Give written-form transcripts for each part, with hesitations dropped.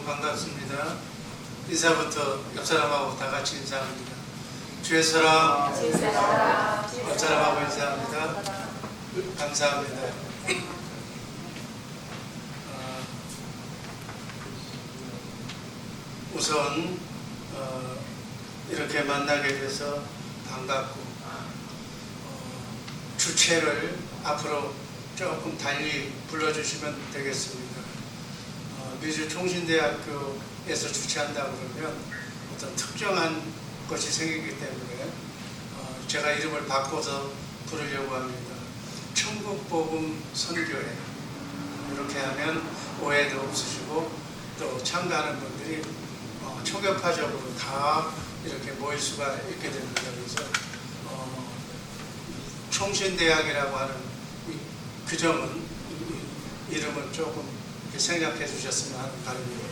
반갑습니다. 인사부터 옆 사람하고 다 같이 인사합니다. 주의 사람, 옆 사람하고 인사합니다. 감사합니다. 우선 이렇게 만나게 돼서 반갑고 주체를 앞으로 조금 달리 불러주시면 되겠습니다. 미주통신대학교에서 주최한다 그러면 어떤 특정한 것이 생기기 때문에 제가 이름을 바꿔서 부르려고 합니다. 천국복음 선교회. 이렇게 하면 오해도 없으시고 또 참가하는 분들이 초교파적으로 다 이렇게 모일 수가 있게 됩니다. 그래서 총신대학이라고 하는 그 점은 이름을 조금 생각해 주셨으면 하는 바람입니다.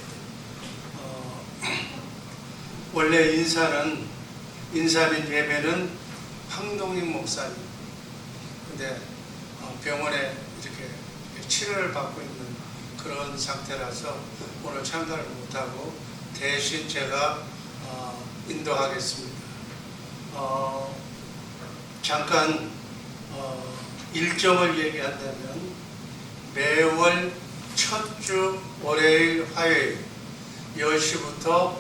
원래 인사민 예배는 황동익 목사님, 근데 병원에 이렇게 치료를 받고 있는 그런 상태라서 오늘 참가를 못하고 대신 제가 인도하겠습니다. 잠깐 일정을 얘기한다면 매월 첫 주 월요일 화요일 10시부터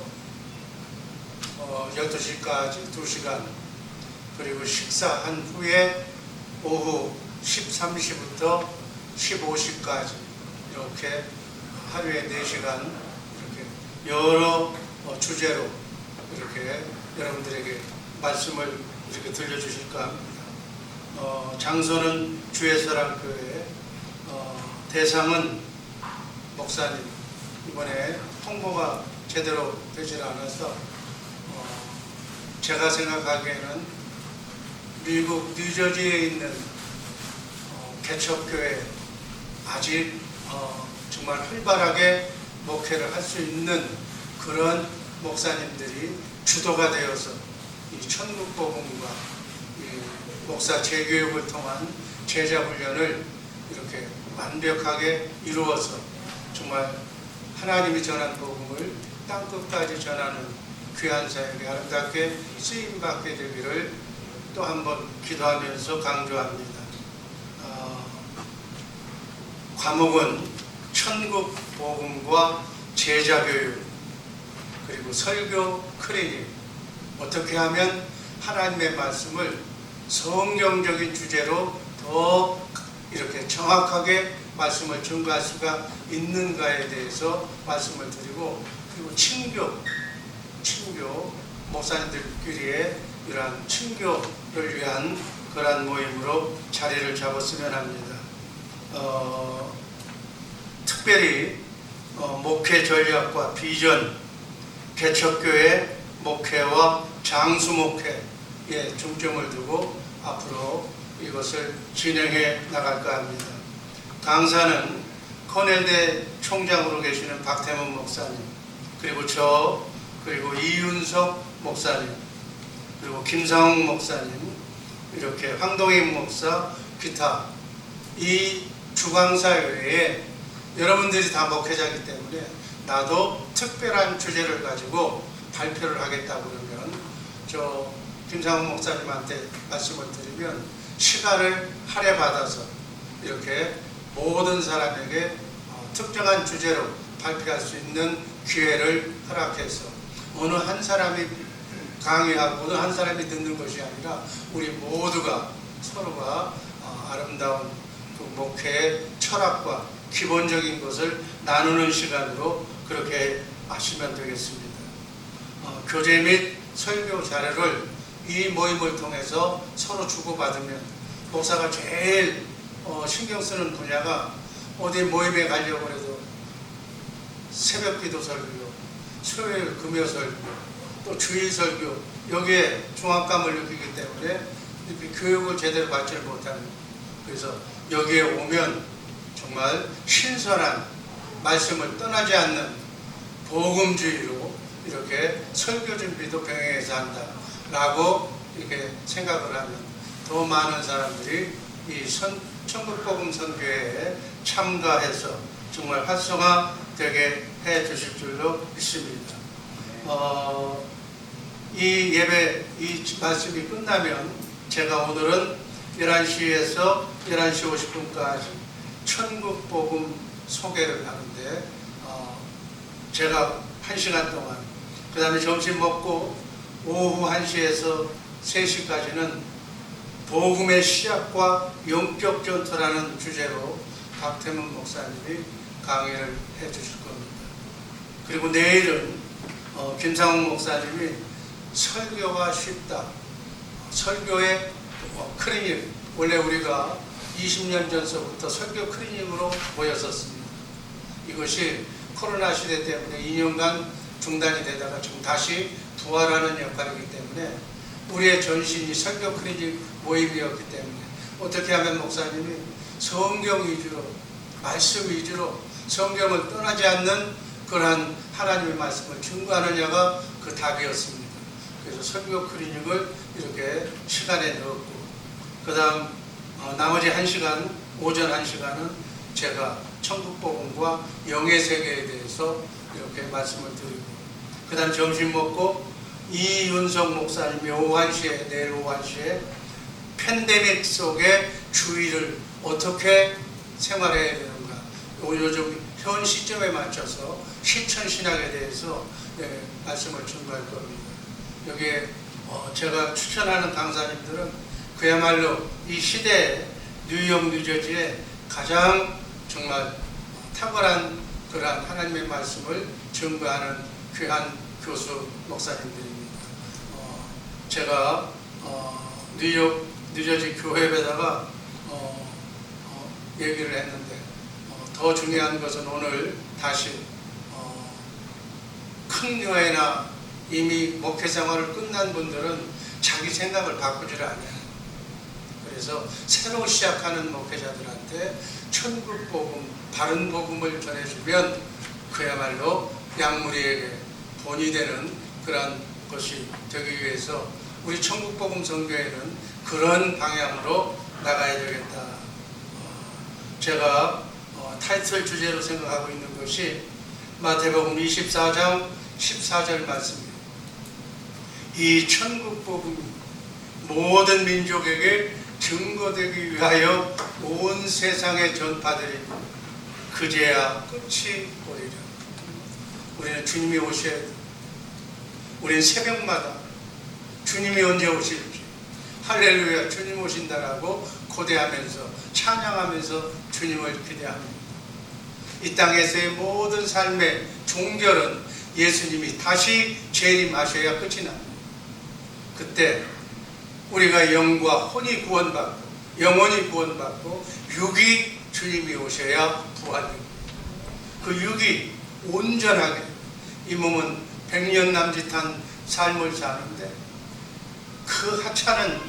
12시까지 2시간, 그리고 식사한 후에 오후 13시부터 15시까지 이렇게 하루에 4시간 이렇게 여러 주제로 이렇게 여러분들에게 말씀을 이렇게 들려주실까 합니다. 장소는 주의 사랑교회, 대상은 목사님, 이번에 통보가 제대로 되질 않아서 제가 생각하기에는 미국 뉴저지에 있는 개척교회 아직 정말 활발하게 목회를 할 수 있는 그런 목사님들이 주도가 되어서 이 천국복음과 이 목사 재교육을 통한 제자 훈련을 이렇게 완벽하게 이루어서 정말 하나님이 전한 복음을 땅끝까지 전하는 귀한 사역에 아름답게 쓰임받게 되기를 또 한번 기도하면서 강조합니다. 과목은 천국 복음과 제자 교육, 그리고 설교 클리닉, 어떻게 하면 하나님의 말씀을 성경적인 주제로 더 이렇게 정확하게 말씀을 전가할 수가 있는가에 대해서 말씀을 드리고, 그리고 친교 목사님들끼리의 이러한 친교를 위한 그러한 모임으로 자리를 잡았으면 합니다. 특별히 목회 전략과 비전, 개척교회 목회와 장수 목회에 중점을 두고 앞으로 이것을 진행해 나갈까 합니다. 강사는 코넬대 총장으로 계시는 박태문 목사님, 그리고 그리고 이윤석 목사님, 그리고 김상욱 목사님, 이렇게 황동익 목사, 기타 이 주강사 외에 여러분들이 다 목회자이기 때문에 나도 특별한 주제를 가지고 발표를 하겠다 그러면 저 김상욱 목사님한테 말씀을 드리면 시간을 할애받아서 이렇게 모든 사람에게 특정한 주제로 발표할 수 있는 기회를 허락해서 어느 한 사람이 강의하고 어느 한 사람이 듣는 것이 아니라 우리 모두가 서로가 아름다운 그 목회의 철학과 기본적인 것을 나누는 시간으로 그렇게 하시면 되겠습니다. 교재 및 설교 자료를 이 모임을 통해서 서로 주고받으면, 목사가 제일 신경 쓰는 분야가 어디 모임에 가려고 해도 새벽 기도 설교, 수요일 금요 설교, 또 주일 설교, 여기에 중압감을 느끼기 때문에 교육을 제대로 받지 못하는, 그래서 여기에 오면 정말 신선한 말씀을 떠나지 않는 복음주의로 이렇게 설교 준비도 병행해서 한다라고 이렇게 생각을 하면 더 많은 사람들이 이 천국복음 선교회에 참가해서 정말 활성화 되게 해 주실 줄로 믿습니다. 이 예배, 이 말씀이 끝나면 제가 오늘은 11시에서 11시 50분까지 천국복음 소개를 하는데 제가 1시간 동안, 그 다음에 점심 먹고 오후 1시에서 3시까지는 복음의 시작과 영적 전투라는 주제로 박태문 목사님이 강의를 해 주실 겁니다. 그리고 내일은 김상훈 목사님이 설교가 쉽다, 설교의 클리닉, 원래 우리가 20년 전서부터 설교 클리닉으로 모였었습니다. 이것이 코로나 시대 때문에 2년간 중단이 되다가 지금 다시 부활하는 역할이기 때문에 우리의 전신이 설교 클리닉 모임이었기 때문에 어떻게 하면 목사님이 성경 위주로, 말씀 위주로 성경을 떠나지 않는 그러한 하나님의 말씀을 증거하느냐가 그 답이었습니다. 그래서 설교 클리닉을 이렇게 시간에 넣었고, 그 다음 나머지 1시간, 오전 1시간은 제가 천국복음과 영의 세계에 대해서 이렇게 말씀을 드리고, 그 다음 점심 먹고 이윤석 목사님이 오후 1시에, 내일 오후 1시에 팬데믹 속에 주의를 어떻게 생활해야 되는가, 요즘 현 시점에 맞춰서 실천 신학에 대해서 말씀을 전할 겁니다. 여기에 제가 추천하는 강사님들은 그야말로 이 시대에 뉴욕, 뉴저지에 가장 정말 탁월한 그러한 하나님의 말씀을 증거하는 귀한 교수 목사님들입니다. 제가 뉴욕, 뉴저지 교회에다가 얘기를 했는데 더 중요한 것은 오늘 다시 큰 교회나 이미 목회 생활을 끝난 분들은 자기 생각을 바꾸지를 않아요. 그래서 새로 시작하는 목회자들한테 천국 복음, 바른 복음을 전해주면 그야말로 양무리에게 본이 되는 그런 것이 되기 위해서 우리 천국 복음 선교회는 그런 방향으로 나가야 되겠다. 제가 타이틀 주제로 생각하고 있는 것이 마태복음 24장 14절 말씀입니다. 이 천국 복음이 모든 민족에게 증거되기 위하여 온 세상에 전파되리니 그제야 끝이 오리라. 우리는 주님이 오셔야 돼. 우리는 새벽마다 주님이 언제 오실지, 할렐루야 주님 오신다라고 고대하면서 찬양하면서 주님을 기대합니다. 이 땅에서의 모든 삶의 종결은 예수님이 다시 재림하셔야 끝이 납니다. 그때 우리가 영과 혼이 구원받고 영혼이 구원받고 육이 주님이 오셔야 부활됩니다. 그 육이 온전하게, 이 몸은 100년 남짓한 삶을 사는데 그 하찮은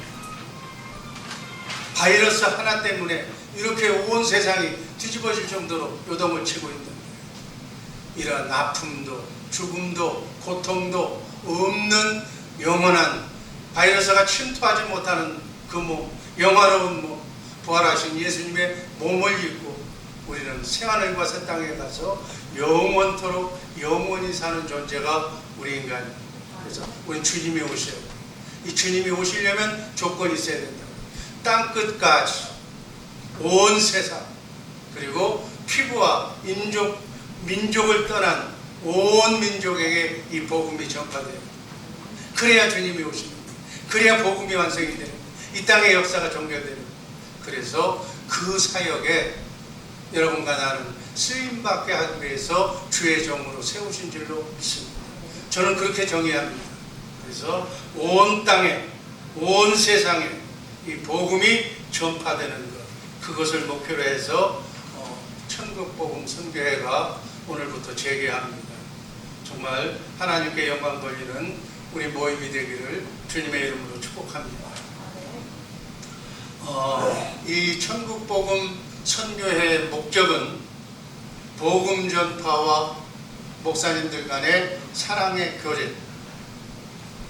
바이러스 하나 때문에 이렇게 온 세상이 뒤집어질 정도로 요동을 치고 있는 거예요. 이런 아픔도 죽음도 고통도 없는 영원한 바이러스가 침투하지 못하는 그 몸, 영화로운 몸, 부활하신 예수님의 몸을 입고 우리는 새하늘과 새 땅에 가서 영원토록 영원히 사는 존재가 우리 인간입니다. 그래서 우리 주님이 오셔야 돼요. 이 주님이 오시려면 조건이 있어야 된다. 땅 끝까지 온 세상, 그리고 피부와 민족을 떠난 온 민족에게 이 복음이 전파돼요. 그래야 주님이 오십니다. 그래야 복음이 완성이 되는, 이 땅의 역사가 종료되는. 그래서 그 사역에 여러분과 나는 쓰임받게 하기 위해서 주의 종으로 세우신 줄로 믿습니다. 저는 그렇게 정의합니다. 그래서 온 땅에, 온 세상에 이 복음이 전파되는 것, 그것을 목표로 해서 천국복음 선교회가 오늘부터 재개합니다. 정말 하나님께 영광 돌리는 우리 모임이 되기를 주님의 이름으로 축복합니다. 이 천국복음 선교회의 목적은 복음 전파와 목사님들 간의 사랑의 교제,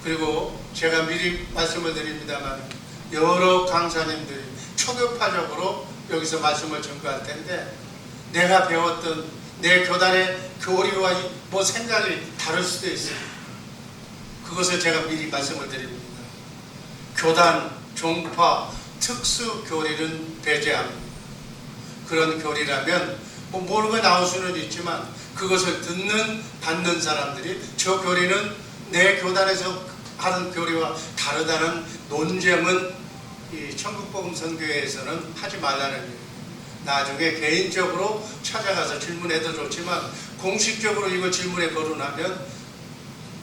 그리고 제가 미리 말씀을 드립니다만 여러 강사님들이 초교파적으로 여기서 말씀을 전가할 텐데 내가 배웠던 내 교단의 교리와 뭐 생각이 다를 수도 있어요. 그것을 제가 미리 말씀을 드립니다. 교단, 종파, 특수 교리는 배제합니다. 그런 교리라면 뭐 모르고 나올 수는 있지만 그것을 듣는 받는 사람들이 저 교리는 내 교단에서 하는 교리와 다르다는 논쟁은 이 천국복음 선교회에서는 하지 말라는 얘기예요. 나중에 개인적으로 찾아가서 질문해도 좋지만 공식적으로 이거 질문에 거론하면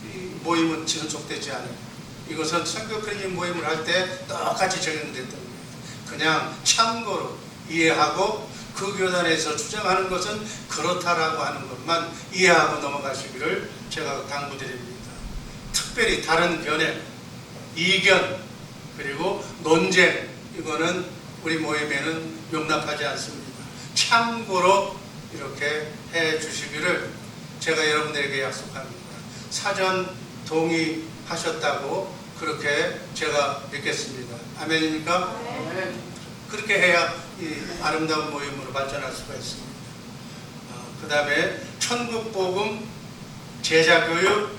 이 모임은 지속되지 않아요. 이것은 선교 클리닉 모임을 할 때 똑같이 적용됐던 거예요. 그냥 참고로 이해하고 그 교단에서 주장하는 것은 그렇다라고 하는 것만 이해하고 넘어가시기를 제가 당부드립니다. 특별히 다른 견해, 이견, 그리고 논쟁, 이거는 우리 모임에는 용납하지 않습니다. 참고로 이렇게 해 주시기를 제가 여러분들에게 약속합니다. 사전 동의하셨다고 그렇게 제가 믿겠습니다. 아멘입니까? 네. 그렇게 해야 이 아름다운 모임으로 발전할 수가 있습니다. 그 다음에 천국복음, 제자교육,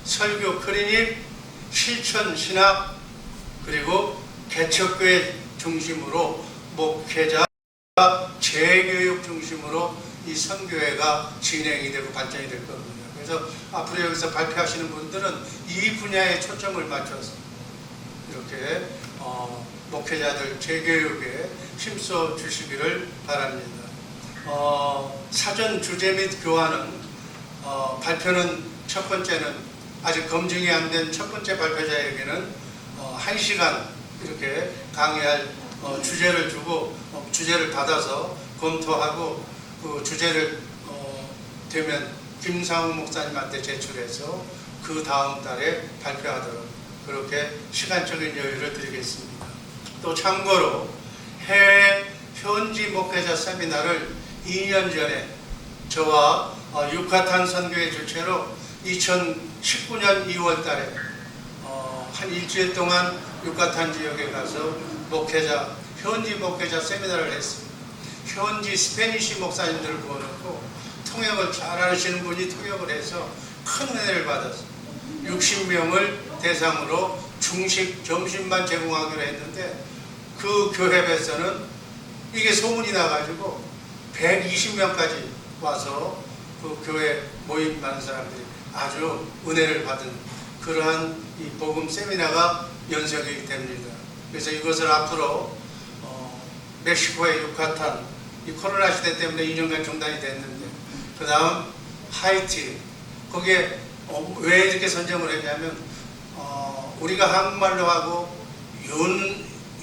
설교 클리닉, 실천신학, 그리고 개척교회 중심으로 목회자 재교육 중심으로 이 선교회가 진행이 되고 발전이 될 겁니다. 그래서 앞으로 여기서 발표하시는 분들은 이 분야에 초점을 맞춰서 이렇게 목회자들 재교육에 힘써 주시기를 바랍니다. 사전 주제 및 교환은 발표는 첫 번째는 아직 검증이 안 된 첫 번째 발표자에게는 1시간 이렇게 강의할 주제를 주고 주제를 받아서 검토하고 그 주제를 되면 김상우 목사님한테 제출해서 그 다음 달에 발표하도록 그렇게 시간적인 여유를 드리겠습니다. 또 참고로 해외 현지 목회자 세미나를 2년 전에 저와 유카탄 선교회 주최로 2019년 2월 달에 한 일주일 동안 유카탄 지역에 가서 현지 목회자 세미나를 했습니다. 현지 스페니시 목사님들을 모아놓고 통역을 잘 하시는 분이 통역을 해서 큰 은혜를 받았습니다. 60명을 대상으로 중식 점심만 제공하기로 했는데 그 교회에서는 이게 소문이 나가지고 120명까지 와서 그 교회 모임 많은 사람들이 아주 은혜를 받은 그러한 이 복음 세미나가 연속이 됩니다. 그래서 이것을 앞으로 멕시코의 유카탄 이 코로나 시대 때문에 2년간 중단이 됐는데 그 다음 하이티 거기에 왜 이렇게 선정을 했냐면 우리가 한국말로 하고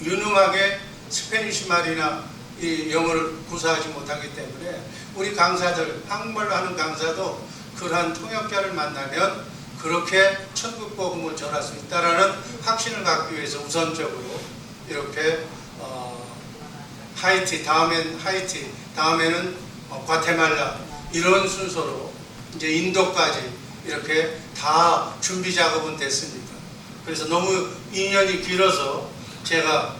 유능하게 스페니시 말이나 이 영어를 구사하지 못하기 때문에 우리 강사들 한국말로 하는 강사도 그러한 통역자를 만나면 그렇게 천국복음을 전할 수 있다라는 확신을 갖기 위해서 우선적으로 이렇게 하이티 다음에는 과테말라 이런 순서로 이제 인도까지 이렇게 다 준비 작업은 됐습니다. 그래서 너무 2년이 길어서 제가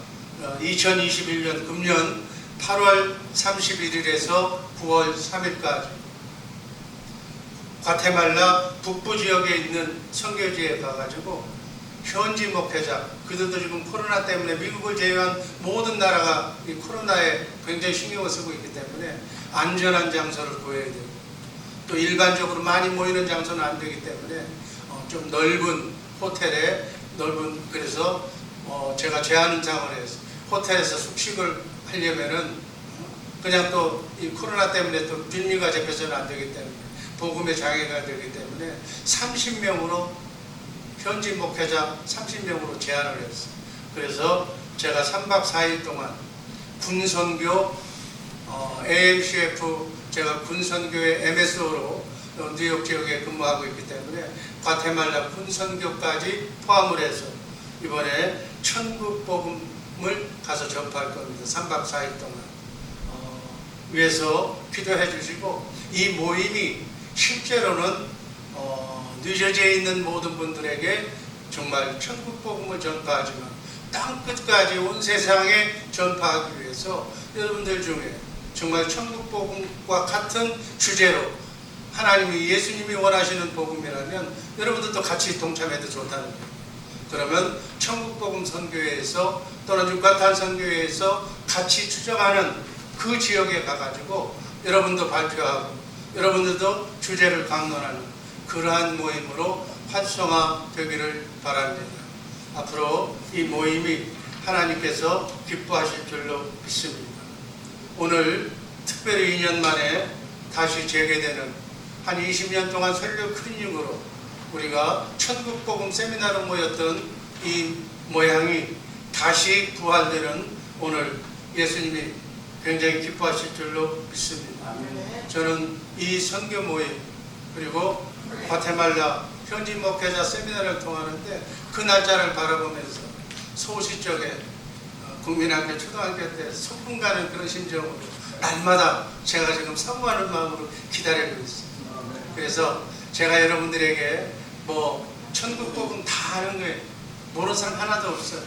2021년 금년 8월 31일에서 9월 3일까지 과테말라 북부 지역에 있는 선교지에 가가지고 현지 목회자, 그들도 지금 코로나 때문에 미국을 제외한 모든 나라가 이 코로나에 굉장히 신경을 쓰고 있기 때문에 안전한 장소를 구해야 되고 또 일반적으로 많이 모이는 장소는 안 되기 때문에 좀 넓은 호텔에 그래서 제가 제안 장을 해서 호텔에서 숙식을 하려면은 그냥 또 이 코로나 때문에 또 빈리가 잡혀서는 안 되기 때문에 복음의 장애가 되기 때문에 30명으로 현지 목회자 30명으로 제안을 했어요. 그래서 제가 3박 4일 동안 군선교 AMCF 제가 군선교의 MSO로 뉴욕 지역에 근무하고 있기 때문에 과테말라 군선교까지 포함을 해서 이번에 천국복음을 가서 전파할 겁니다. 3박 4일 동안 위해서 기도해 주시고 이 모임이 실제로는 뉴저지에 있는 모든 분들에게 정말 천국복음을 전파하지만 땅끝까지 온 세상에 전파하기 위해서 여러분들 중에 정말 천국 복음과 같은 주제로 하나님이 예수님이 원하시는 복음이라면 여러분들도 같이 동참해도 좋다는 거예요. 그러면 천국 복음 선교회에서 또는 육가탄 선교회에서 같이 추정하는 그 지역에 가가지고 여러분도 발표하고 여러분들도 주제를 강론하는 그러한 모임으로 활성화되기를 바랍니다. 앞으로 이 모임이 하나님께서 기뻐하실 줄로 믿습니다. 오늘 특별히 2년 만에 다시 재개되는 한 20년 동안 설교 큰 힘으로 우리가 천국복음 세미나로 모였던 이 모양이 다시 부활되는 오늘 예수님이 굉장히 기뻐하실 줄로 믿습니다. 저는 이 선교 모임 그리고 과테말라 현지 목회자 세미나를 통하는데 그 날짜를 바라보면서 소시적에 국민학교 초등학교 때 소풍 가는 그런 심정으로 날마다 제가 지금 사모하는 마음으로 기다리고 있습니다. 그래서 제가 여러분들에게 뭐 천국 복음 다 아는 거예요. 모르는 사람 하나도 없어요.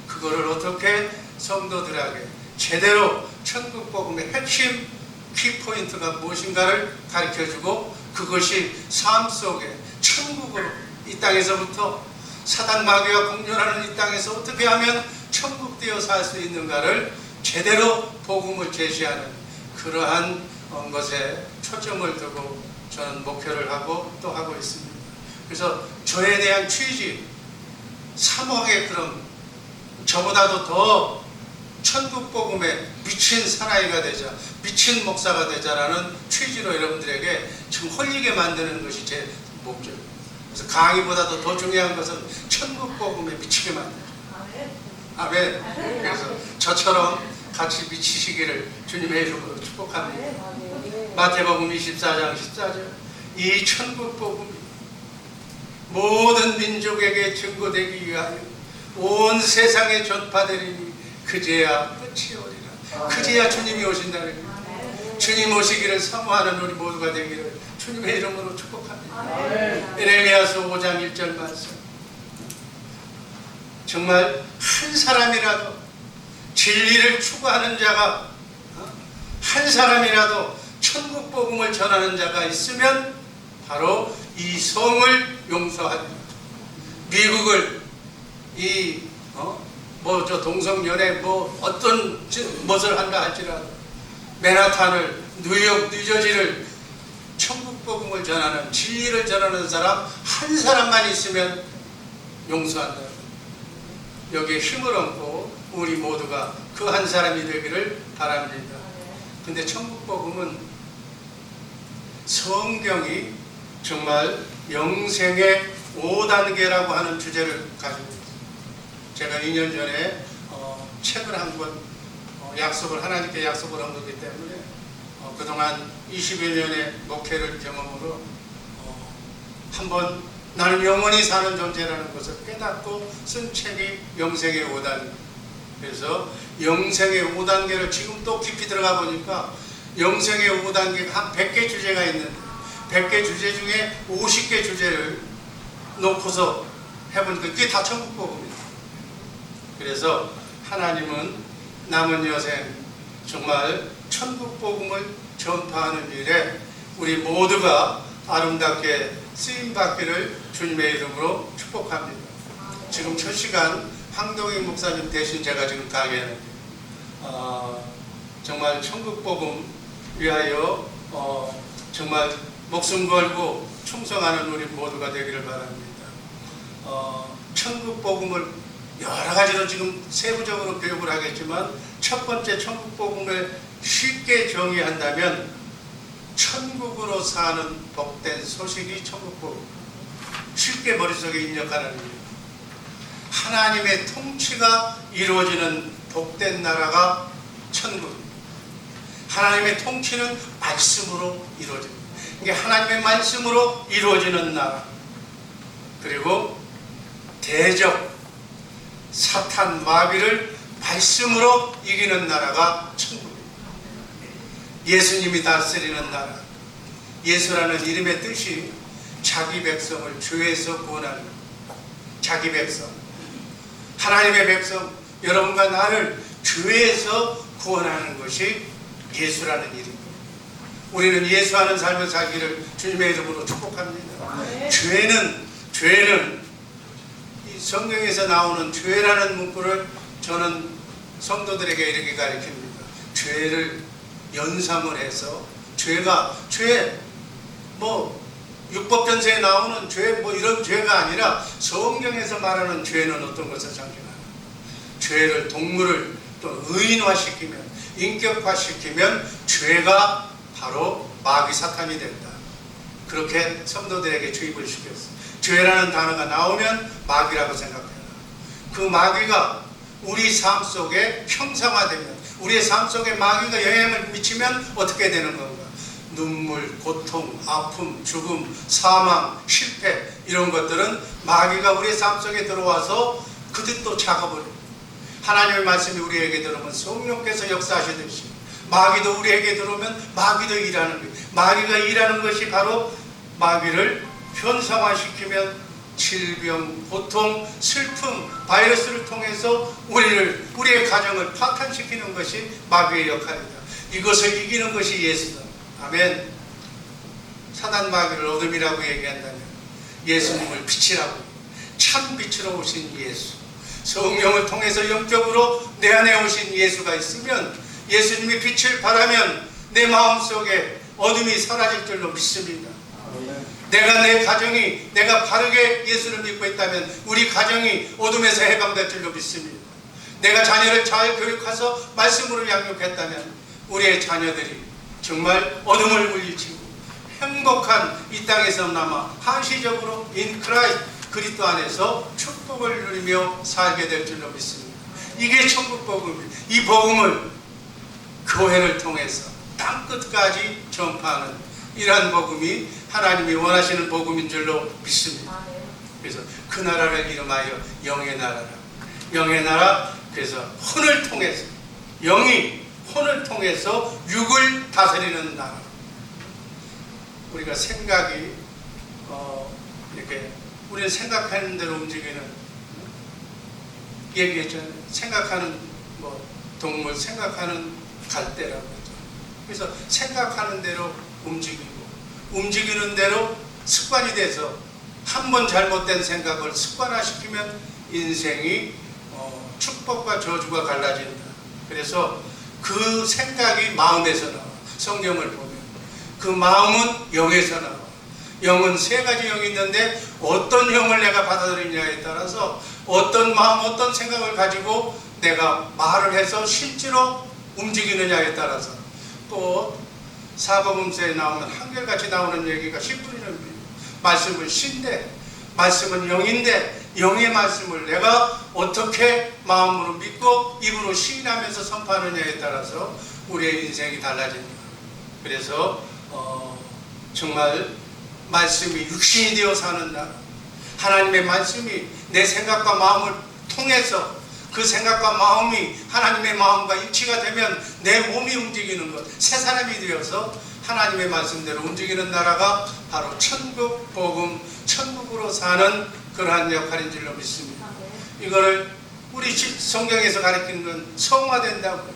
그거를 어떻게 성도들에게 제대로 천국 복음의 핵심 키포인트가 무엇인가를 가르쳐주고 그것이 삶 속에 천국으로 이 땅에서부터 사단 마귀와 공존하는 이 땅에서 어떻게 하면 천국 되어 살 수 있는가를 제대로 복음을 제시하는 그러한 것에 초점을 두고 저는 목표를 하고 또 하고 있습니다. 그래서 저에 대한 취지 사모하게끔 저보다도 더 천국 복음에 미친 사나이가 되자 미친 목사가 되자라는 취지로 여러분들에게 좀 홀리게 만드는 것이 제 목적입니다. 그래서 강의보다도 더 중요한 것은 천국 복음에 미치게 만드는 아멘. 그래서 저처럼 같이 미치시기를 주님의 이름으로 축복합니다. 마태복음 24장 14절 이 천국 복음이 모든 민족에게 증거되기 위하여 온 세상에 전파되리니 그제야 끝이 오리라. 그제야 주님이 오신다는 거예요. 주님 오시기를 사모하는 우리 모두가 되기를 주님의 이름으로 축복합니다. 에레미야서 5장 1절 말씀 정말 한 사람이라도 진리를 추구하는 자가 한 사람이라도 천국 복음을 전하는 자가 있으면 바로 이 성을 용서하리라. 미국을 저 동성연애 어떤 것을 한다 할지라도 맨하탄을 뉴욕 뉴저지를 천국 복음을 전하는 진리를 전하는 사람 한 사람만 있으면 용서한다. 여기에 힘을 얻고 우리 모두가 그 한 사람이 되기를 바랍니다. 근데 천국 복음은 성경이 정말 영생의 5단계라고 하는 주제를 가지고 있습니다. 제가 2년 전에 책을 한 권 하나님께 약속을 한 거기 때문에 그동안 21년의 목회를 경험으로 한번 나는 영원히 사는 존재라는 것을 깨닫고 쓴 책이 영생의 5단계. 그래서 영생의 5단계를 지금 또 깊이 들어가 보니까 영생의 5단계가 한 100개 주제가 있는데 100개 주제 중에 50개 주제를 놓고서 해보니까 그게 다 천국 복음입니다. 그래서 하나님은 남은 여생 정말 천국 복음을 전파하는 일에 우리 모두가 아름답게 쓰임받기를 주님의 이름으로 축복합니다. 지금 첫 시간 황동익 목사님 대신 제가 지금 강의하는 정말 천국 복음 위하여 정말 목숨 걸고 충성하는 우리 모두가 되기를 바랍니다. 천국 복음을 여러 가지로 지금 세부적으로 교육을 하겠지만 첫 번째 천국 복음을 쉽게 정의한다면 천국으로 사는 복된 소식이 천국 복음. 쉽게 머릿속에 입력하라는 거예요. 하나님의 통치가 이루어지는 복된 나라가 천국입니다. 하나님의 통치는 말씀으로 이루어집니다. 이게 하나님의 말씀으로 이루어지는 나라. 그리고 대적 사탄 마귀를 말씀으로 이기는 나라가 천국입니다. 예수님이 다스리는 나라. 예수라는 이름의 뜻이 자기 백성을 죄에서 구원하는 자기 백성. 하나님의 백성 여러분과 나를 죄에서 구원하는 것이 예수라는 이름. 우리는 예수하는 삶을 살기를 주님의 이름으로 축복합니다. 죄는 이 성경에서 나오는 죄라는 문구를 저는 성도들에게 이렇게 가르칩니다. 죄를 연상을 해서 율법전서에 나오는 죄 이런 죄가 아니라 성경에서 말하는 죄는 어떤 것을 상징하나? 죄를 동물을 또 의인화시키면 인격화시키면 죄가 바로 마귀 사탄이 된다. 그렇게 성도들에게 주입을 시켰어요. 죄라는 단어가 나오면 마귀라고 생각해라. 그 마귀가 우리 삶 속에 형상화되면 우리의 삶 속에 마귀가 영향을 미치면 어떻게 되는 건가? 눈물, 고통, 아픔, 죽음, 사망, 실패 이런 것들은 마귀가 우리의 삶 속에 들어와서 그 뜻도 작업을 해요. 하나님의 말씀이 우리에게 들어오면 성령께서 역사하시듯이 마귀도 우리에게 들어오면 마귀도 일하는 거예요. 마귀가 일하는 것이 바로 마귀를 현상화시키면 질병, 고통, 슬픔, 바이러스를 통해서 우리의 가정을 파탄시키는 것이 마귀의 역할이다. 이것을 이기는 것이 예수다. 아멘. 사단 마귀를 어둠이라고 얘기한다면 예수님을 빛이라고, 참 빛으로 오신 예수, 성령을 통해서 영적으로 내 안에 오신 예수가 있으면, 예수님이 빛을 발하면 내 마음속에 어둠이 사라질 줄로 믿습니다. 내 가정이 내가 바르게 예수를 믿고 있다면 우리 가정이 어둠에서 해방될 줄로 믿습니다. 내가 자녀를 잘 교육해서 말씀으로 양육했다면 우리의 자녀들이 정말 어둠을 물리치고 행복한 이 땅에서 남아 한시적으로 in Christ 그리스도 안에서 축복을 누리며 살게 될 줄로 믿습니다. 이게 천국 복음입니다. 이 복음을 교회를 통해서 땅끝까지 전파하는 이러한 복음이 하나님이 원하시는 복음인 줄로 믿습니다. 그래서 그 나라를 이름하여 영의 나라라. 영의 나라, 그래서 혼을 통해서, 영이 혼을 통해서 육을 다스리는 나라. 우리가 생각이 이렇게 우리는 생각하는 대로 움직이는, 얘기했잖아요. 생각하는 동물, 생각하는 갈대라고 했죠. 그래서 생각하는 대로 움직이는 대로 습관이 돼서 한 번 잘못된 생각을 습관화시키면 인생이 축복과 저주가 갈라진다. 그래서 그 생각이 마음에서 나와. 성경을 보면 그 마음은 영에서 나와. 영은 세 가지 영이 있는데 어떤 영을 내가 받아들이냐에 따라서 어떤 마음, 어떤 생각을 가지고 내가 말을 해서 실제로 움직이느냐에 따라서, 또 사복음서에 나오는 한결같이 나오는 얘기가 10분이는 말씀은 신데, 말씀은 영인데, 영의 말씀을 내가 어떻게 마음으로 믿고 입으로 시인하면서 선포하느냐에 따라서 우리의 인생이 달라집니다. 그래서 정말 말씀이 육신이 되어 사는 날, 하나님의 말씀이 내 생각과 마음을 통해서 그 생각과 마음이 하나님의 마음과 일치가 되면 내 몸이 움직이는 것, 새 사람이 되어서 하나님의 말씀대로 움직이는 나라가 바로 천국 복음, 천국으로 사는 그러한 역할인 줄로 믿습니다. 이거를 우리 성경에서 가르치는 건 성화된다고요.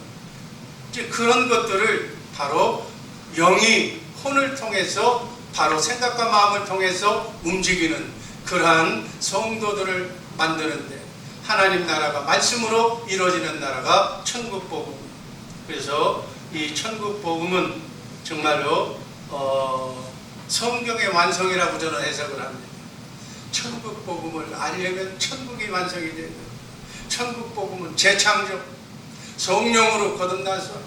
이제 그런 것들을 바로 영이 혼을 통해서, 바로 생각과 마음을 통해서 움직이는 그러한 성도들을 만드는데, 하나님 나라가 말씀으로 이루어지는 나라가 천국 복음. 그래서 이 천국 복음은 정말로 성경의 완성이라고 저는 해석을 합니다. 천국 복음을 알려면 천국이 완성이 돼야 돼요. 천국 복음은 재창조, 성령으로 거듭나서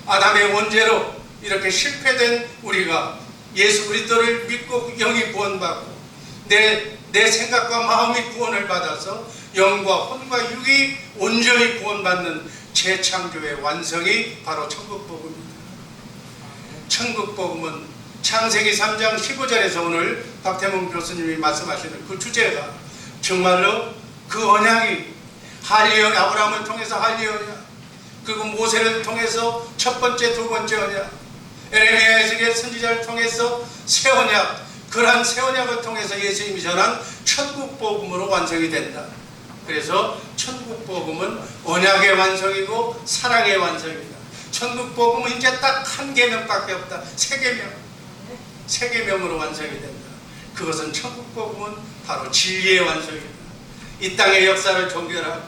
아담의 원죄로 이렇게 실패된 우리가 예수 그리스도를 믿고 영이 구원받고 내 생각과 마음이 구원을 받아서 영과 혼과 육이 온전히 구원받는 재창조의 완성이 바로 천국 복음입니다. 천국 복음은 창세기 3장 15절에서 오늘 박태문 교수님이 말씀하시는 그 주제가 정말로 그 언약이 할례, 아브라함을 통해서 할례 언약, 그리고 모세를 통해서 첫 번째, 두 번째 언약, 에레미야 에스겔 선지자를 통해서 새 언약, 그러한 새 언약을 통해서 예수님이 전한 천국 복음으로 완성이 된다. 그래서 천국 복음은 언약의 완성이고 사랑의 완성이다. 천국 복음은 이제 딱 한 계명밖에 없다. 세 계명. 세 계명으로 완성이 된다. 그것은 천국 복음은 바로 진리의 완성이다. 이 땅의 역사를 종결하고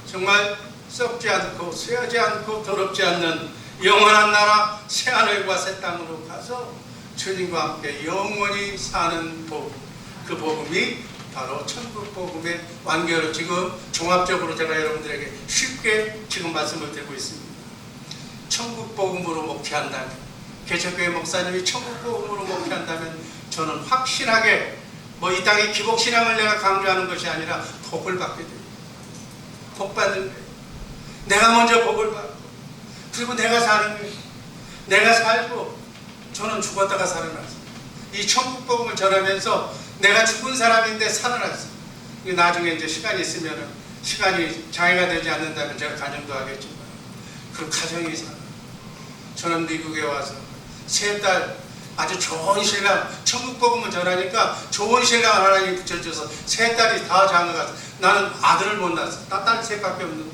정말 썩지 않고 쇠하지 않고 더럽지 않는 영원한 나라 새하늘과 새 땅으로 가서 주님과 함께 영원히 사는 복음, 그 복음이 바로 천국 복음의 완결을 지금 종합적으로 제가 여러분들에게 쉽게 지금 말씀을 드리고 있습니다. 천국 복음으로 목회한다면, 개척교회 목사님이 천국 복음으로 목회한다면 저는 확실하게 이 땅의 기복신앙을 내가 강조하는 것이 아니라 복을 받게 됩니다. 복 받는 거예요. 내가 먼저 복을 받고 그리고 내가 사는 거예요. 내가 살고 저는 죽었다가 살아났어요. 이 천국 복음을 전하면서 내가 죽은 사람인데 살아났어요. 나중에 이제 시간이 있으면 시간이 장애가 되지 않는다면 제가 가정도 하겠지만 그 가정이 살아. 저는 미국에 와서 세 달 아주 좋은 신랑, 천국 복음을 전하니까 좋은 신랑을 하나님이 붙여줘서 세 딸이 다 장가가서 나는 아들을 못 낳았어. 딸 셋밖에 없는.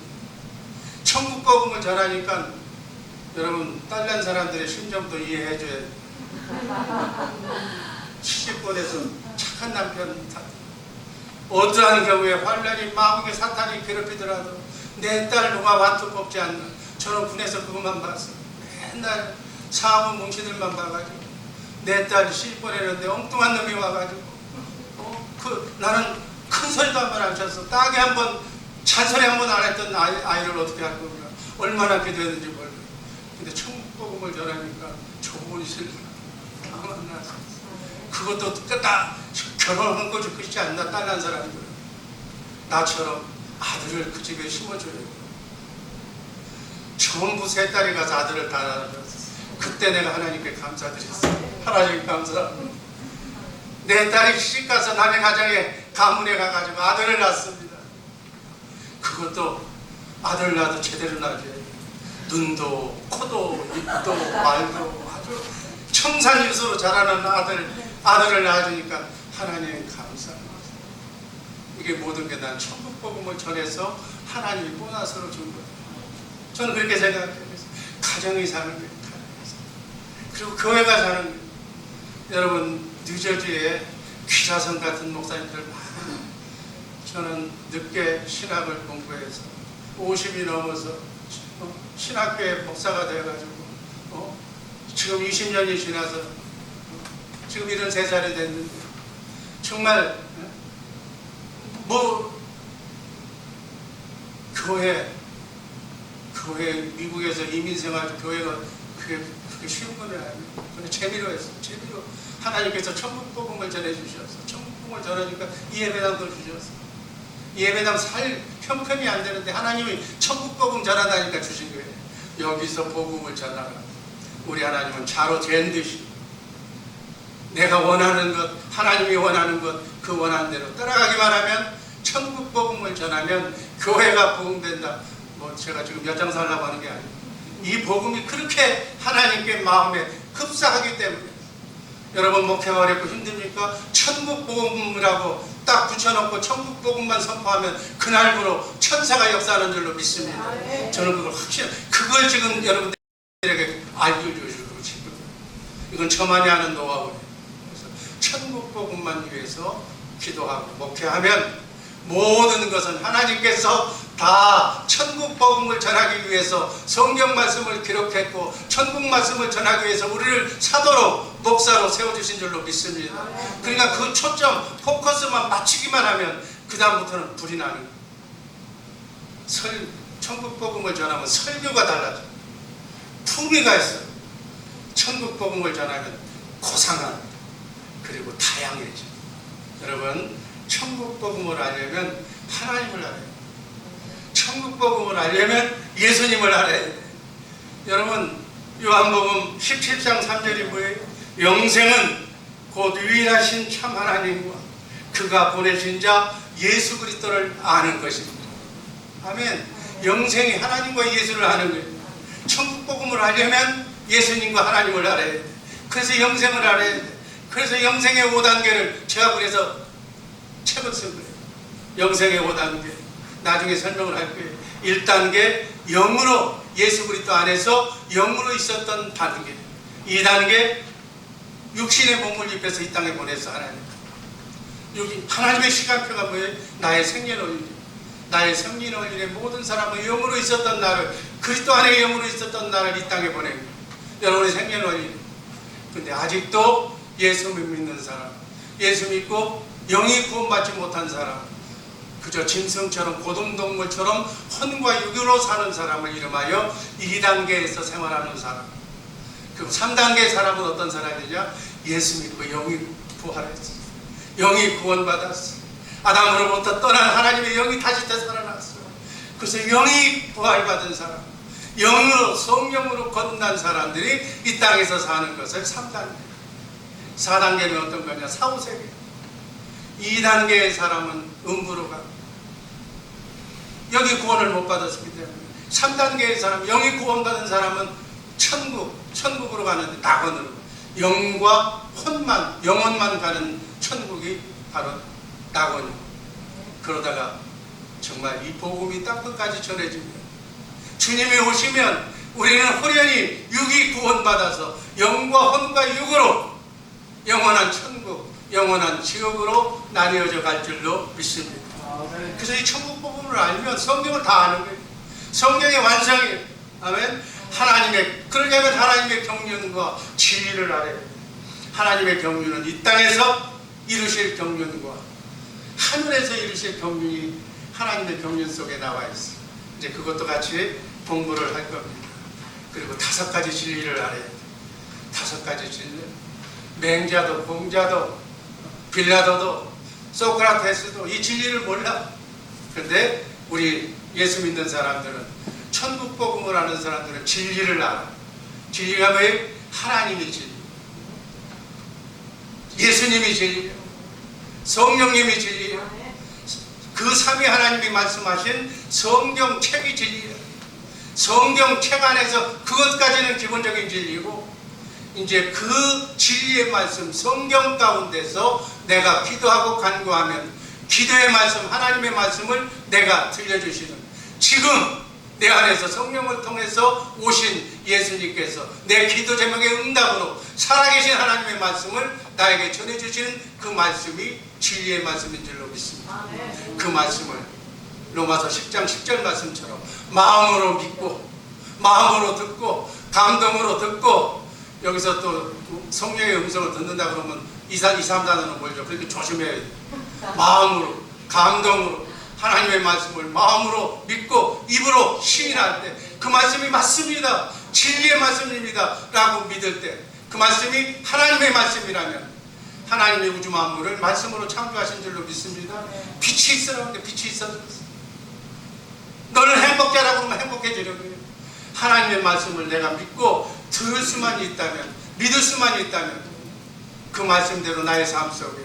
천국 복음을 전하니까 여러분 딸 난 사람들의 심정도 이해해줘야 돼. 시집보내서 착한 남편 어떠한 경우에 환란이 마귀의 사탄이 괴롭히더라도 내 딸 누가 완투 뽑지 않나. 저는 군에서 그것만 봤어. 맨날 사업 뭉치들만 봐가지고 내 딸이 시집 보내는데 엉뚱한 놈이 와가지고 나는 큰 소리도 한 번 안 쳤어. 딱이 한 번 잔소리 한 번 안 했던 아이를 어떻게 할 거구나. 얼마나 기도했는지 몰라. 근데 천국 복음을 전하니까 좋은 신랑 만나서 그것도 다 결혼한 거지 그렇지 않나. 딸 난 사람들 나처럼 아들을 그 집에 심어줘야 돼. 전부 세 딸이 가서 아들을 다 낳아줬어. 그때 내가 하나님께 감사드렸어. 하나님 감사합니다. 내 딸이 시집가서 남의 가정에 가문에 가가지고 아들을 낳습니다. 그것도 아들 낳아도 제대로 낳아줘야 돼. 눈도 코도 입도 말도 아주 청산유수로 자라는 아들을 낳아주니까 하나님 감사합니다. 이게 모든 게 난 천국 복음을 전해서 하나님이 보너스로 준 거예요. 저는 그렇게 생각해요. 가정이 사는 거예요. 그리고 교회가 사는 거예요. 여러분 뉴저지에 귀사성 같은 목사님들 많아요. 저는 늦게 신학을 공부해서 50이 넘어서 신학교에 목사가 되어가지고 지금 20년이 지나서 지금 73살이 됐는데 정말 교회 미국에서 이민생활 교회가 그게 쉬운 건 아니에요. 근데 재미로 했어요. 재미로 하나님께서 천국 복음을 전해주셔서 천국 복음을 전하니까 이 예배당도 주셨어요. 이 예배당 살 형편이 안 되는데 하나님이 천국 복음 전하다니까 주신 거예요. 여기서 복음을 전하라. 우리 하나님은 자로 된 듯이 내가 원하는 것, 하나님이 원하는 것, 그 원하는 대로 따라가기만 하면 천국 복음을 전하면 교회가 복음된다. 제가 지금 몇 장 살라고 하는 게 아니에요. 이 복음이 그렇게 하나님께 마음에 흡사하기 때문에 여러분 목회가 어렵고 힘듭니까? 천국 복음이라고 딱 붙여놓고 천국 복음만 선포하면 그날부로 천사가 역사하는 줄로 믿습니다. 저는 그걸 확실히 그걸 지금 여러분들에게 알려주시고 싶어요. 이건 저만이 아는 노하우예요. 그래서 천국 복음만 위해서 기도하고 목회하면 모든 것은 하나님께서 다 천국 복음을 전하기 위해서 성경 말씀을 기록했고 천국 말씀을 전하기 위해서 우리를 사도로 목사로 세워주신 줄로 믿습니다. 그러니까 그 초점 포커스만 맞추기만 하면 그 다음부터는 불이 나는 거예요. 천국 복음을 전하면 설교가 달라져요. 품위가 있어요. 천국 복음을 전하면 고상한 그리고 다양해져요. 여러분 천국 복음을 알려면 하나님을 알아야 돼요. 천국 복음을 알려면 예수님을 알아야 돼요. 여러분 요한복음 17장 3절이 뭐예요? 영생은 곧 유일하신 참 하나님과 그가 보내신 자 예수 그리스도를 아는 것입니다. 아멘. 영생이 하나님과 예수를 아는 거예요. 천국 복음을 알려면 예수님과 하나님을 알아야 돼요. 그래서 영생을 알아야 돼요. 그래서 영생의 5단계를 제가 그래서 책을 쓴 거예요. 영생의 5단계. 나중에 설명을 할 거예요. 1단계 영으로 예수 그리스도 안에서 영으로 있었던 단계. 이 단계 육신의 몸을 입혀서 이 땅에 보내서 하나님. 여기 하나님의 시간표가 뭐예요? 나의 생년월일. 나의 생년월일에 모든 사람은 영으로 있었던 나를, 그리스도 안에 영으로 있었던 나를 이 땅에 보내는 거예요. 여러분의 생년월일. 근데 아직도 예수 믿는 사람, 예수 믿고 영이 구원받지 못한 사람, 그저 짐승처럼 고등동물처럼 혼과 육으로 사는 사람을 이름하여 2단계에서 생활하는 사람. 그럼 3단계의 사람은 어떤 사람이냐? 예수 믿고 영이 부활했어. 영이 구원받았어. 아담으로부터 떠난 하나님의 영이 다시 되살아났어. 그래서 영이 부활받은 사람, 영으로 성령으로 거듭난 사람들이 이 땅에서 사는 것을 3단계. 4단계는 어떤 거냐? 사후세계. 2단계의 사람은 음부로 가고, 여기 구원을 못 받았기 때문에 3단계의 사람, 영이 구원받은 사람은 천국으로 가는데, 낙원으로, 영과 혼만, 영혼만 가는 천국이 바로 낙원이고, 그러다가 정말 이 복음이 땅 끝까지 전해지면, 주님이 오시면 우리는 호련히 육이 구원받아서 영과 혼과 육으로 영원한 천국, 영원한 지옥으로 나뉘어져 갈 줄로 믿습니다. 그래서 이 천국 복음을 알면 성경을 다 아는 거예요. 성경의 완성이에요. 아멘. 그러려면 하나님의 경륜과 진리를 알아야 돼요. 하나님의 경륜은 이 땅에서 이루실 경륜과 하늘에서 이루실 경륜이 하나님의 경륜 속에 나와 있어요. 이제 그것도 같이 공부를 할 겁니다. 그리고 5가지 진리를 알아야 돼요. 5가지 진리. 맹자도, 공자도, 빌라도도, 소크라테스도 이 진리를 몰라. 그런데 우리 예수 믿는 사람들은, 천국 복음을 아는 사람들은 진리를 알아. 진리가 뭐예요? 하나님이 진리, 예수님이 진리예요. 성령님이 진리예요. 그 삼위 하나님이 말씀하신 성경책이 진리예요. 성경책 안에서 그것까지는 기본적인 진리고, 이제 그 진리의 말씀, 성경 가운데서 내가 기도하고 간구하면 기도의 말씀, 하나님의 말씀을 내가 들려주시는, 지금 내 안에서 성령을 통해서 오신 예수님께서 내 기도 제목의 응답으로 살아계신 하나님의 말씀을 나에게 전해주시는 그 말씀이 진리의 말씀인 줄로 믿습니다. 그 말씀을 로마서 10장 10절 말씀처럼 마음으로 믿고, 마음으로 듣고, 감동으로 듣고, 여기서 또 성령의 음성을 듣는다 그러면 2, 3단어는 뭘죠? 그렇게 조심해야 돼요. 마음으로, 감동으로 하나님의 말씀을 마음으로 믿고 입으로 시인할 때 그 말씀이 맞습니다, 진리의 말씀입니다 라고 믿을 때, 그 말씀이 하나님의 말씀이라면 하나님의 우주 만물을 말씀으로 창조하신 줄로 믿습니다. 빛이 있으라는데 빛이 있어졌어. 너는 행복해라고 그러면 행복해지는 거예요. 하나님의 말씀을 내가 믿고 들을 수만 있다면, 믿을 수만 있다면 그 말씀대로 나의 삶 속에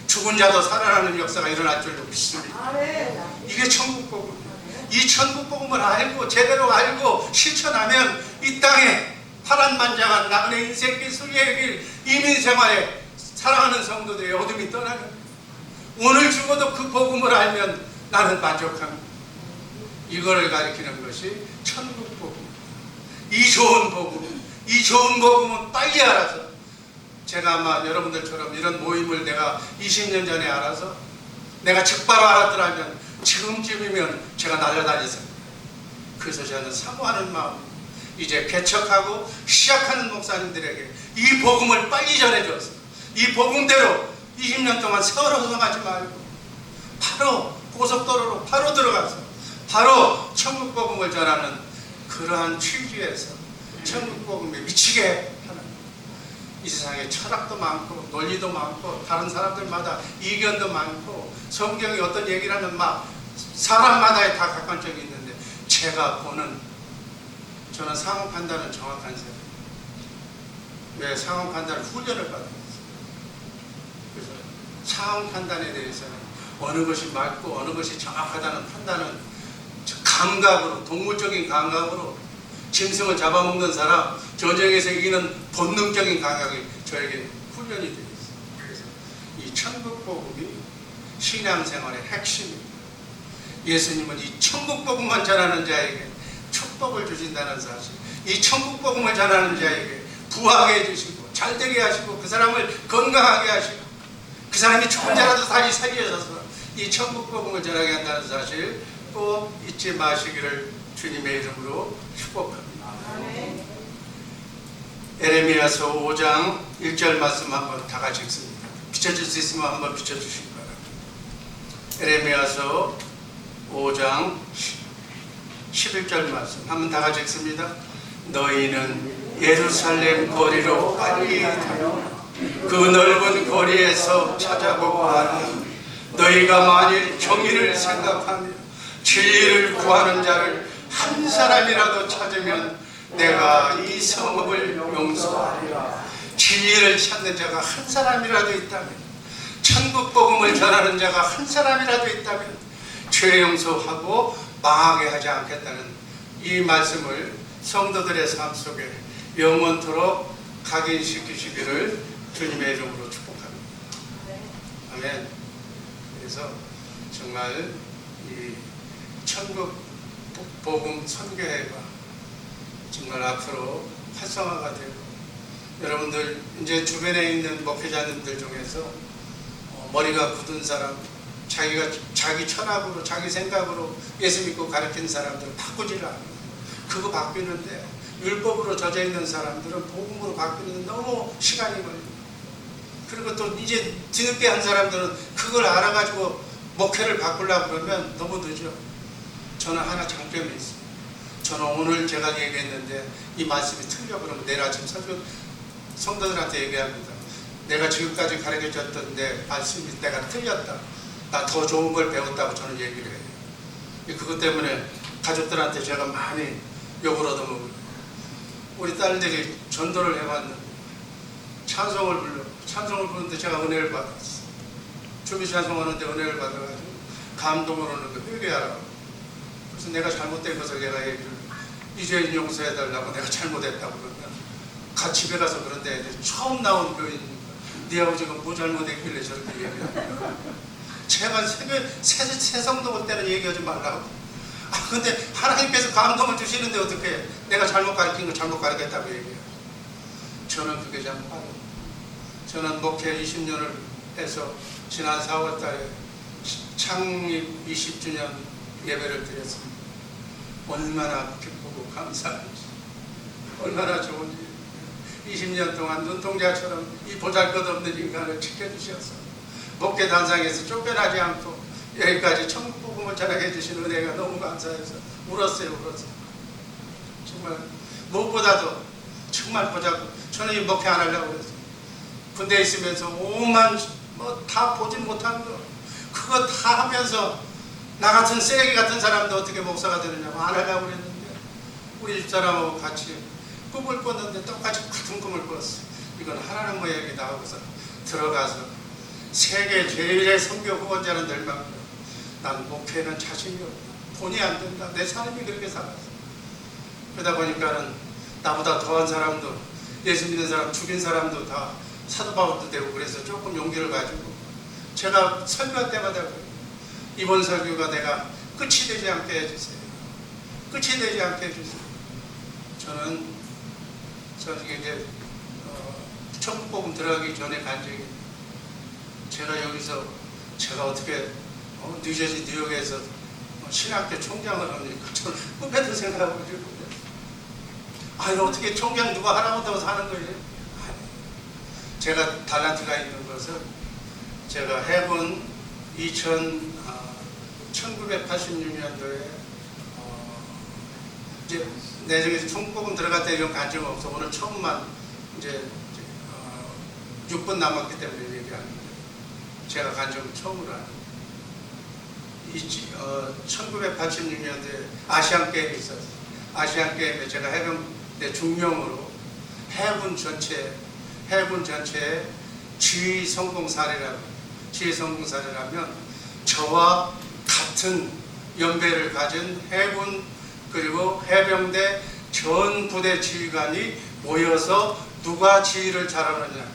죽은 자도 살아나는 역사가 일어날 줄로 믿습니다. 이게 천국 복음. 이 천국 복음을 알고 제대로 알고 실천하면 이 땅에 파란만장한 나그네 인생길, 순례의 길, 이민생활에 사랑하는 성도들의 어둠이 떠나는, 오늘 죽어도 그 복음을 알면 나는 만족합니다. 이거를 가리키는 것이 천국 복음. 이 좋은 복음, 이 좋은 복음은 빨리 알아서, 제가 아마 여러분들처럼 이런 모임을 내가 20년 전에 알아서 내가 즉바로 알았더라면 지금쯤이면 제가 날려다녔습니다. 그래서 저는 사모하는 마음, 이제 개척하고 시작하는 목사님들에게 이 복음을 빨리 전해줘서 이 복음대로 20년 동안 세월호서 가지 말고 바로 고속도로로 바로 들어가서 바로 천국 복음을 전하는 그러한 취지에서 천국 복음에 미치게 하는, 이 세상에 철학도 많고 논리도 많고 다른 사람들마다 이견도 많고 성경이 어떤 얘기를 하면 막 사람마다의 다 객관적이 있는데, 제가 보는, 저는 상황 판단은 정확한 사람. 왜 상황 판단을 훈련을 받았어요. 그래서 상황 판단에 대해서는 어느 것이 맞고 어느 것이 정확하다는 판단은 감각으로, 동물적인 감각으로, 짐승을 잡아먹는 사람, 전쟁에서 이기는 본능적인 감각이 저에게 훈련이 되어 있어요. 그래서 이 천국 복음이 신앙생활의 핵심입니다. 예수님은 이 천국 복음만 전하는 자에게 축복을 주신다는 사실, 이 천국 복음을 전하는 자에게 부하게 해주시고 잘되게 하시고 그 사람을 건강하게 하시고 그 사람이 죽은 자라도 다시 살려져서 이 천국 복음을 전하게 한다는 사실 꼭 잊지 마시기를 주님의 이름으로 축복합니다. 에레미야서 5장 1절 말씀 한번 다 같이 읽습니다. 비춰줄 수 있으면 한번 비춰주시기 바랍니다. 에레미야서 5장 11절 말씀 한번 다 같이 읽습니다. 너희는 예루살렘 거리로 빨리 가라. 그 넓은 거리에서 찾아보고 하라. 너희가 만일 정의를 생각하며 진리를 구하는 자를 한 사람이라도 찾으면 내가 이 성읍을 용서하리라. 진리를 찾는 자가 한 사람이라도 있다면, 천국 복음을 전하는 자가 한 사람이라도 있다면 죄 용서하고 망하게 하지 않겠다는 이 말씀을 성도들의 삶 속에 영원토록 각인시키시기를 주님의 이름으로 축복합니다. 아멘. 그래서 정말 이 천국 복음 선교회가 정말 앞으로 활성화가 되고, 여러분들 이제 주변에 있는 목회자님들 중에서 머리가 굳은 사람, 자기 철학으로 자기 생각으로 예수 믿고 가르친 사람들은 바꾸지를 않아요. 그거 바뀌는데 율법으로 젖어 있는 사람들은 복음으로 바뀌는데 너무 시간이 걸려요. 그리고 또 이제 뒤늦게 한 사람들은 그걸 알아가지고 목회를 바꾸려고 그러면 너무 늦어. 저는 하나 장점이 있어요. 저는 오늘 제가 얘기했는데 이 말씀이 틀려 그러면 내일 아침 성도들한테 얘기합니다. 내가 지금까지 가르쳐줬던 내 말씀이 내가 틀렸다. 나 더 좋은 걸 배웠다고 저는 얘기를 해요. 그것 때문에 가족들한테 제가 많이 욕을 얻어먹어요. 우리 딸들이 전도를 해봤는데 찬송을 부르는데 제가 은혜를 받았어. 주비 찬송하는데 은혜를 받아가지고 감동을 오는 거 회개하라고. 그래서 내가 잘못된 것을 내가 얘기를 이제 용서해달라고 내가 잘못했다고 그러면 집에 가서 그런데 애들이 처음 나온 교인입니다. 네 아버지가 뭐 잘못했길래 저렇게 얘기합니까? 제발 새 성도 올 때는 얘기하지 말라고. 근데 하나님께서 감동을 주시는데 어떻게 내가 잘못 가르친 거 잘못 가르쳤다고 얘기해요. 저는 그게 참 빠르고, 저는 목회 20년을 해서 지난 4월 달에 창립 20주년 예배를 드렸습니다. 얼마나 기쁘고 감사한지, 얼마나 좋은지. 20년 동안 눈동자처럼 이 보잘것없는 인간을 지켜주셔서 목회 단상에서 쫓겨나지 않고 여기까지 천국 복음을 전하게 해주신 은혜가 너무 감사해서 울었어요. 정말 무엇보다도 정말 보자고, 저는 이 목회 안 하려고 그랬어요. 군대에 있으면서 오만 다 보지 못한 거 그거 다 하면서 나 같은 쓰레기 같은 사람도 어떻게 목사가 되느냐고 안 하려고 그랬는데 우리 집사람하고 같이 꿈을 꿨는데 똑같이 같은 꿈을 꿨어요. 이건 하나님 모양이 나오고서 들어가서 세계 제일의 선교 후원자는 될 만큼 난 목회는 자신이 없다. 돈이 안 된다. 내 삶이 그렇게 살았어. 그러다 보니까는 나보다 더한 사람도, 예수 믿는 사람, 죽인 사람도 다 사도 바울도 되고, 그래서 조금 용기를 가지고 제가 설교할 때마다 이번 설교가 내가 끝이 되지 않게 해주세요. 끝이 되지 않게 해주세요. 저는 이제 천국 복음 들어가기 전에 간 적이, 제가 여기서 제가 어떻게 뉴저지 뉴욕에서 신학교 총장을 합니까? 저는 꿈에도 생각하고 있거든요. 아니 어떻게 총장 누가 하라고 한다고 사는 거예요? 아니, 제가 달란트가 있는 것은 제가 해본 1986년도에 이제 내 중에서 총복음 들어갈 때 이런 관심 없어. 오늘 처음만 이제 6분 남았기 때문에 얘기합니다. 제가 관심을 처음으로 하는 1986년도에 아시안 게임이 있었어요. 아시안 게임에 제가 해병 내 중령으로 해군 전체의 지휘 성공 사례라면 저와 같은 연배를 가진 해군 그리고 해병대 전 부대 지휘관이 모여서 누가 지휘를 잘하느냐,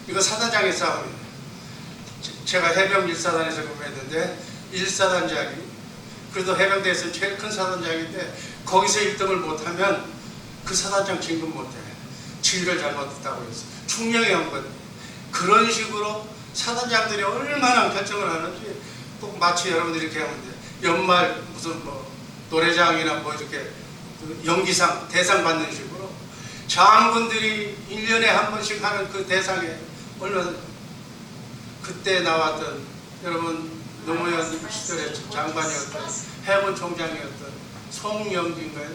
이거 사단장의 싸움이에요. 제가 해병 1사단에서 근무했는데 1사단장이 그래도 해병대에서 제일 큰 사단장인데 거기서 1등을 못하면 그 사단장 진급 못해. 지휘를 잘못했다고 해서 충령이 한 건데, 그런 식으로 사단장들이 얼마나 결정을 하는지 꼭 마치 여러분들이 이렇게 하면 돼. 연말 무슨 뭐 노래장이나 뭐 이렇게 그 연기상 대상 받는 식으로 장군들이 1년에 한 번씩 하는 그 대상에 얼마나 그때 나왔던 여러분 노무현 시절에 장관이었던 해군 총장이었던 송영기인가요?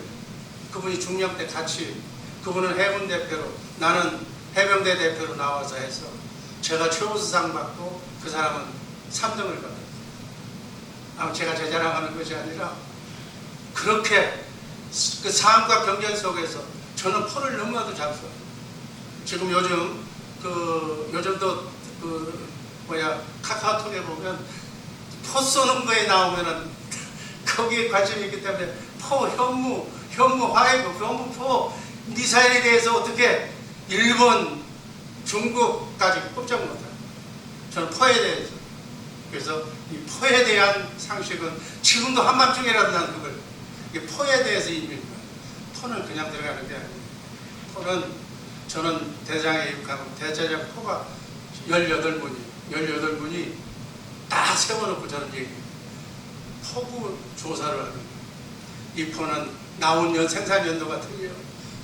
그분이 중령 때 같이, 그분은 해군 대표로 나는 해병대 대표로 나와서 해서 제가 최우수상 받고 그 사람은 3등을 받았어요. 아마 제가 제 자랑하는 것이 아니라 그렇게 그 삶과 경전 속에서 저는 포를 너무나도 잘 쏘요. 지금 요즘도 카카오톡에 보면 포 쏘는 거에 나오면은 거기에 관심이 있기 때문에 포, 현무, 화해부, 현무포, 미사일에 대해서 어떻게 일본, 중국까지 꼼짝 못해요. 저는 포에 대해서. 그래서 이 포에 대한 상식은 지금도 한밤중이라도 난 그걸, 포에 대해서 입니다. 포는 그냥 들어가는 게 아니에요. 포는 저는 대장에 입학하면 대대장 포가 18분이 다 세워놓고 저는 얘기해요. 포구 조사를 하는 거예요. 이 포는 나온 생산 연도가 틀려요.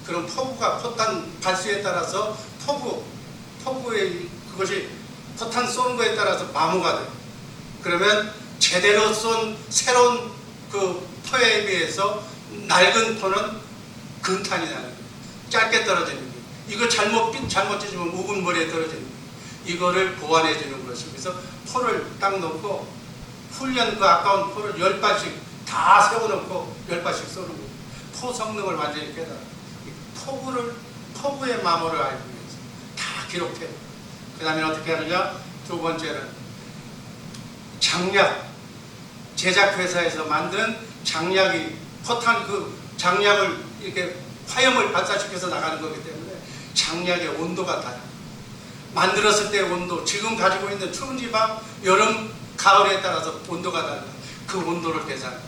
그럼 포구가 포탄 발수에 따라서 포구의 그것이 포탄 쏘는 거에 따라서 마모가 돼요. 그러면 제대로 쏜 새로운 그 포에 비해서 낡은 포는 근탄이 나는 거예요. 짧게 떨어지는 거예요. 이거 잘못 찢으면 묵은 머리에 떨어지는 거예요. 이거를 보완해 주는 것이고, 그래서 포를 딱 놓고 훈련 그 아까운 포를 10발씩 다 세워놓고 10발씩 쏘는 거예요. 포 성능을 완전히 깨달아. 포구의 마모를 알기 위해서 다 기록해요. 그 다음에 어떻게 하느냐? 두 번째는 장약, 제작회사에서 만든 장약이 포탄 그 장약을 이렇게 화염을 발사시켜서 나가는 거기 때문에 장약의 온도가 달라요. 만들었을 때의 온도, 지금 가지고 있는 추운 지방, 여름, 가을에 따라서 온도가 달라요. 그 온도를 계산해요.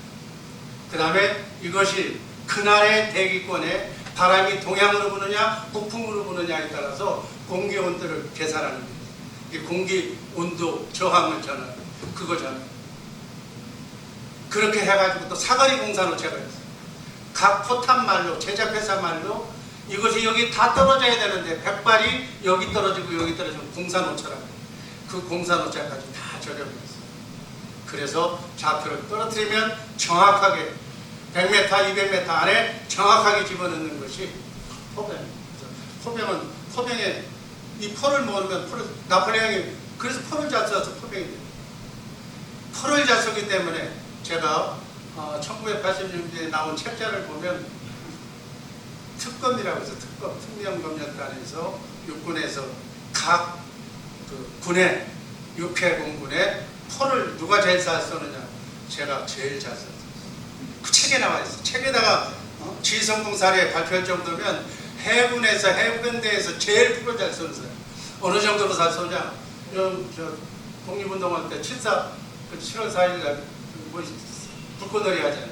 그 다음에 이것이 그날의 대기권에 바람이 동향으로 부느냐 북풍으로 부느냐에 따라서 공기 온도를 계산하는 거예요. 이 공기 온도 저항을 전하는 그거 전하는. 그렇게 해가지고 또 사거리 공사노체가 있어요. 각 포탄 말로, 제작회사 말로 이것이 여기 다 떨어져야 되는데 100발이 여기 떨어지고 여기 떨어지고 공사노체라고 해요. 그 공사노체까지 다 적용했어요. 그래서 좌표를 떨어뜨리면 정확하게 100m, 200m 안에 정확하게 집어넣는 것이 포병입니다. 포병에 이 포를 모으면 나폴레옹이 그래서 포를 잘 써서 포병이 돼요. 포를 잘 썼기 때문에 제가 1980년대에 나온 책자를 보면 특검이라고 해서 특명검역단에서 육군에서 각 그 군의 육해공군에 포를 누가 제일 잘 쏘느냐, 제가 제일 잘 썼어요. 그 책에 나와 있어요. 책에다가 지성공 사례 발표할 정도면 해군에서 해병대에서 제일 포를 잘 쏘는 사람. 어느 정도로 잘 쏘냐? 독립운동할 때 7월 4일 날 불꽃놀이 하잖아요.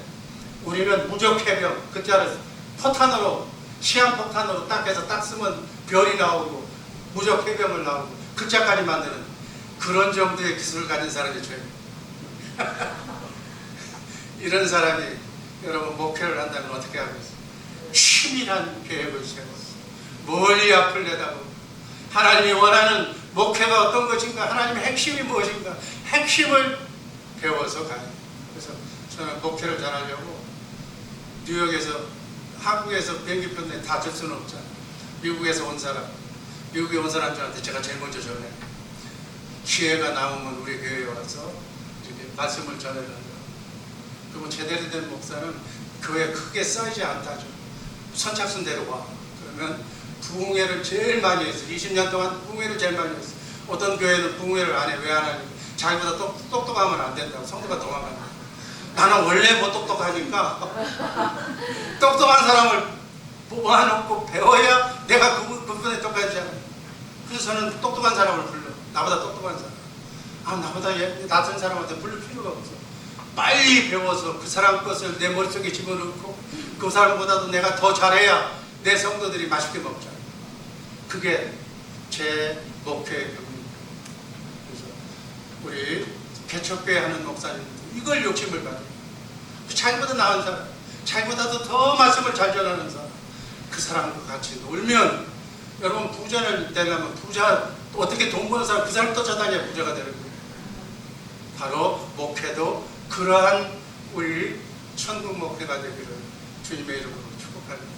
우리는 무적해병, 그때는 포탄으로, 시한포탄으로 딱 해서 딱 쓰면 별이 나오고 무적해병을 나오고 글자까지 만드는 그런 정도의 기술을 가진 사람이 죄입니다. 이런 사람이 여러분 목표를 한다면 어떻게 하고 있어요? 치밀한 계획을 세워서 멀리 앞을 내다보고 하나님이 원하는 목표가 어떤 것인가, 하나님의 핵심이 무엇인가, 핵심을 배워서 가요. 그래서 저는 목표를 잘하려고 뉴욕에서, 한국에서 비행기표 내 다 줄 수는 없잖아요. 미국에서 온 미국에 온 사람들한테 제가 제일 먼저 전해요. 기회가 나오면 우리 교회에 와서 이렇게 말씀을 전해달라고. 그러면 제대로 된 목사는 교회 크게 쌓이지 않다죠. 선착순대로 와. 그러면 부흥회를 제일 많이 했어. 20년 동안 부흥회를 제일 많이 했어. 어떤 교회는 부흥회를 안 해. 왜 안 하냐? 자기보다 똑똑하면 안 된다고. 성도가 도망간다. 나는 원래 뭐 똑똑하니까 똑똑한 사람을 모아놓고 배워야 내가 그분에 똑같잖아. 그래서 저는 똑똑한 사람을 불러. 나보다 똑똑한 사람. 나보다 낮은 사람한테 부를 필요가 없어. 빨리 배워서 그 사람 것을 내 머릿속에 집어넣고 그 사람보다도 내가 더 잘해야 내 성도들이 맛있게 먹잖아요. 그게 제 목표의 벽입니다. 그래서 우리 개척교회 하는 목사님들 이걸 욕심을 가져요. 자기보다 나은 사람, 자기보다도 더 말씀을 잘 전하는 사람, 그 사람과 같이 놀면 여러분 부자를 되려면 부자 어떻게 돈 버는 사람 그 사람 쫓아다녀야 부자가 되는 거예요. 바로 목회도 그러한 우리 천국 목회가 되기를 주님의 이름으로 축복합니다.